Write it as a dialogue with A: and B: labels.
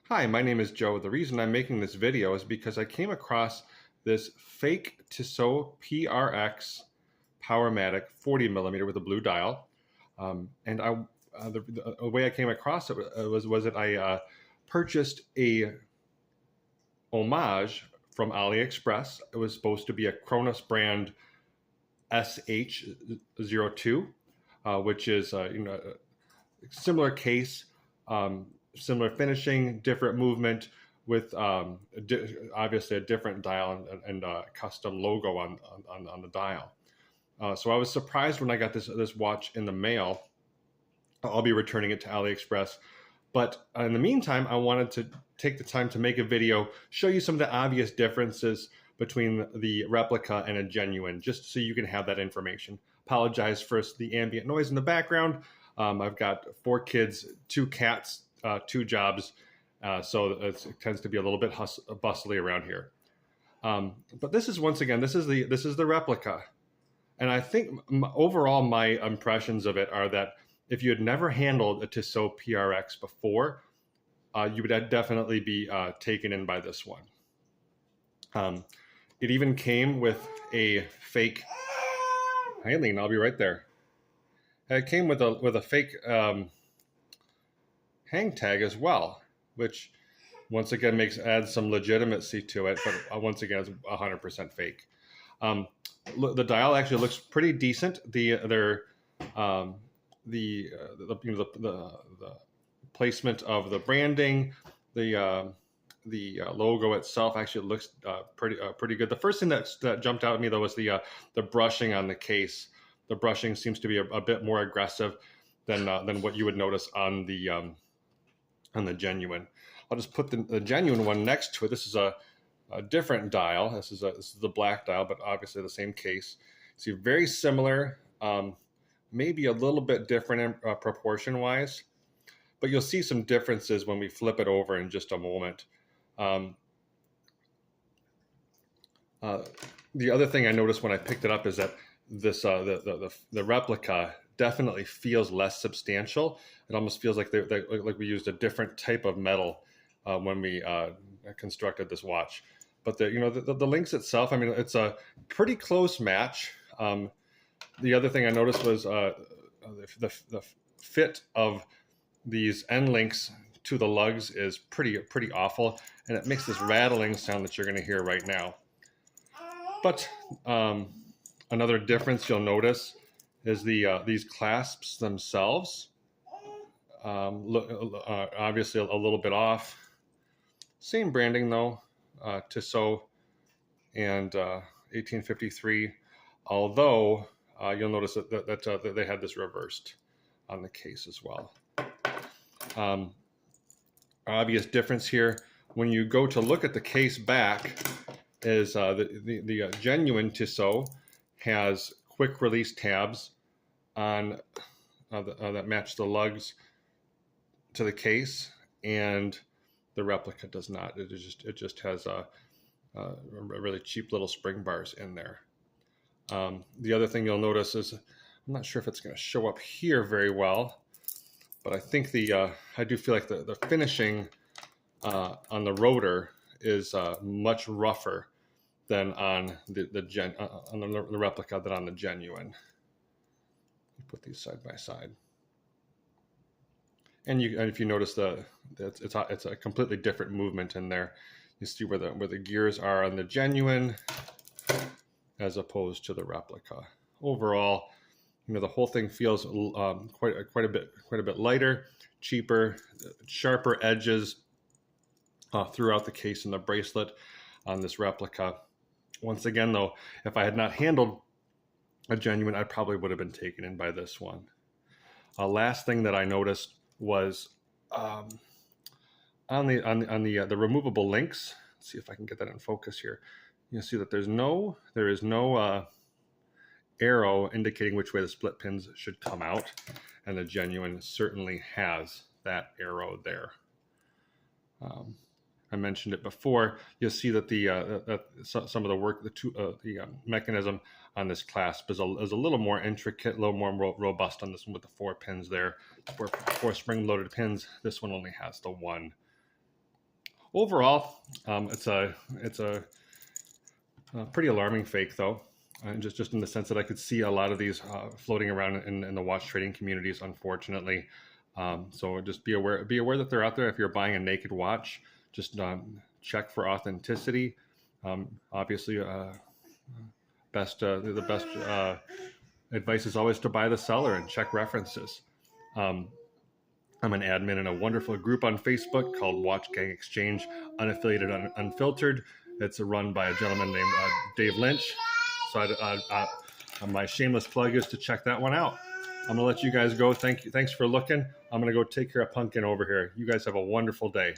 A: Hi, my name is Joe. The reason I'm making this video is because I came across this fake Tissot PRX Powermatic 40 millimeter with a blue dial. And the way I came across it was that I purchased a homage from AliExpress. It was supposed to be a Kronos brand SH02, which is a similar case, similar finishing, different movement with obviously a different dial and custom logo on the dial. So I was surprised when I got this watch in the mail. I'll be returning it to AliExpress. But in the meantime, I wanted to take the time to make a video, show you some of the obvious differences between the replica and a genuine, just so you can have that information. Apologize for the ambient noise in the background. I've got 4 kids, 2 cats, 2 jobs, so it tends to be a little bit bustly around here. But this is, once again, this is the replica, and I think overall my impressions of it are that if you had never handled a Tissot PRX before, you would definitely be taken in by this one. It even came with a fake. Eileen, I'll be right there. It came with a fake hang tag as well, which once again adds some legitimacy to it, but once again it's 100% fake. The dial actually looks pretty decent. The placement of the branding, the logo itself actually looks pretty good. The first thing that jumped out at me though was the brushing on the case. The brushing seems to be a bit more aggressive than what you would notice on the genuine. I'll just put the genuine one next to it. This is a different dial. This is the black dial, but obviously the same case. See, very similar, maybe a little bit different in, proportion-wise, but you'll see some differences when we flip it over in just a moment. The other thing I noticed when I picked it up is that this the replica definitely feels less substantial. It almost feels like like we used a different type of metal when we constructed this watch. But the links itself, I mean, it's a pretty close match. The other thing I noticed was the fit of these end links to the lugs is pretty awful, and it makes this rattling sound that you're going to hear right now. But another difference you'll notice is these clasps themselves. Look, obviously a little bit off. Same branding though, Tissot and 1853. Although you'll notice that they had this reversed on the case as well. Obvious difference here when you go to look at the case back is the genuine Tissot has quick release tabs on that match the lugs to the case, and the replica does not. It just has a really cheap little spring bars in there. The other thing you'll notice is, I'm not sure if it's going to show up here very well, but I think I do feel like the finishing on the rotor is much rougher than on the replica than on the genuine. Put these side by side, and if you notice it's a completely different movement in there. You see where the gears are on the genuine as opposed to the replica. Overall, the whole thing feels quite a bit lighter, cheaper, sharper edges throughout the case and the bracelet on this replica. Once again, though, if I had not handled a genuine, I probably would have been taken in by this one. Last thing that I noticed was on the removable links. Let's see if I can get that in focus here. You'll see that there is no arrow indicating which way the split pins should come out, and the genuine certainly has that arrow there. I mentioned it before. You'll see that some of the work, the mechanism on this clasp is a little more intricate, a little more robust on this one with the 4 pins there. 4 spring-loaded pins. This one only has the 1. overall, it's a pretty alarming fake, though. And just in the sense that I could see a lot of these floating around in the watch trading communities, unfortunately. So just be aware that they're out there. If you're buying a naked watch, just check for authenticity. Obviously, the best advice is always to buy the seller and check references. I'm an admin in a wonderful group on Facebook called Watch Gang Exchange, Unaffiliated, Unfiltered. It's run by a gentleman named Dave Lynch. So my shameless plug is to check that one out. I'm gonna let you guys go. Thanks for looking. I'm gonna go take care of Pumpkin over here. You guys have a wonderful day.